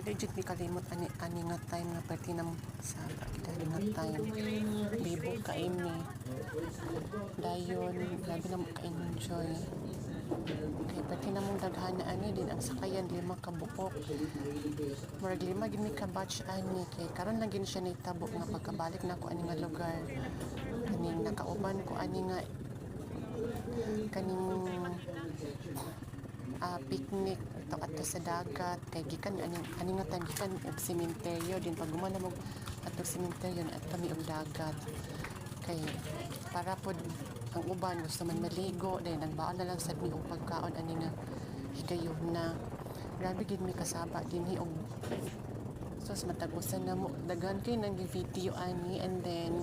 Dili jud mi kalimot ani nga time nga pwede na sa dali nga time. Bibo ka ini. Dayon labi na mo ka-enjoy. Kay pwede na mong daghana ani din ang sakayan 5 ka buok. Murag 5 gid mi ka batch ani kay karon lang gid siya nitabo nga pagkabalik na ko ani nga lugar. Kaning nakauban ko ani nga kaning picnic ato sa dagat kay gikan ani nga time gikan og sementeryo din pag gumana mo ato sementeryo at kami og dagat kay para pod ang uban gusto man maligo din nagbaon na lang sad mi og pagkaon ani nga higayon na grabe gid mi kasaba dinhi og sus matagusan na mo daghan kay nang video ani and then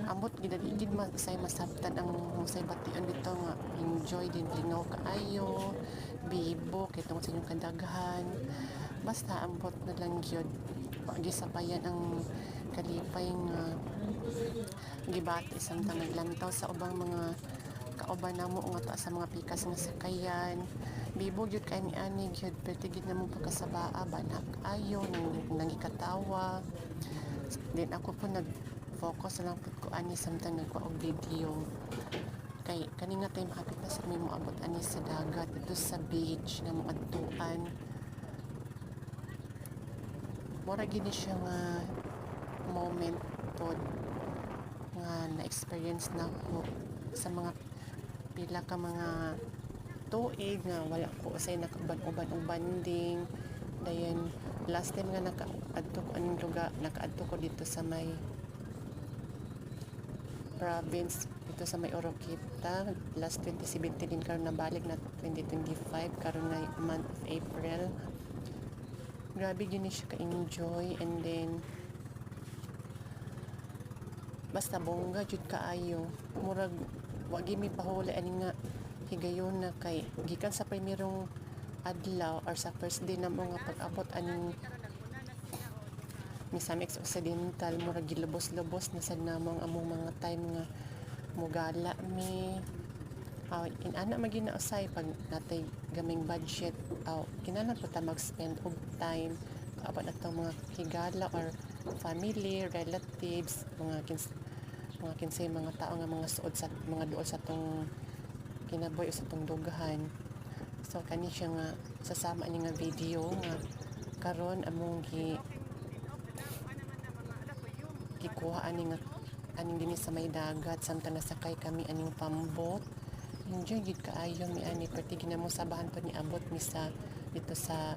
ambot gid masay masabtan ang musay bation dito nga enjoy din lingaw kaayo bibo kay tungod sa inyong kadaghan basta ambot na lang gyud gisabayan ang kalipay nga gibati samtang naglantaw sa ubang mga kauban namo nga sa mga pikas nga sakayan bibo gyud kay ani gyud pwede gid namo pagkasabaa banak ayo nang ikatawa din ako po focus lang pud ko ani samtang nagkuha og video kay kani nga time hapit na sa may moabot ani sa dagat dito sa beach na mga adtuan mura gini siya nga moment pod nga na-experience na ko sa mga pila ka mga tuig nga wala ko usay nakauban-uban og banding dayon last time nga nakaadto ko aning lugar nakaadto ko dito sa may province dito sa may Oroquita last 2017 din karon nabalik na 2025 karon nga month of April grabe gini siya ka-enjoy and then basta bongga jud kaayo murag wa gyud mi pahuli ani nga higayon na kay gikan sa primerong adlaw or sa first day na mo nga pag-abot aning Misamex Occidental murag gilubos-lubos na sad namong among mga time nga mugala mi inana magina usay pag natay gaming budget kinahanglan po ta mag-spend og time kaabot atong mga higala or family relatives mga kinsay mga tao nga mga suod sa mga duol sa tong kinabuhi o sa tong dugahan so kani siya nga sasama ni nga video nga karon among gikuha aning dinhi sa may dagat samtang nasakay kami aning pambot enjoy gid kaayo mi ani perti ginamo sabahan pod ni abot mi sa dito sa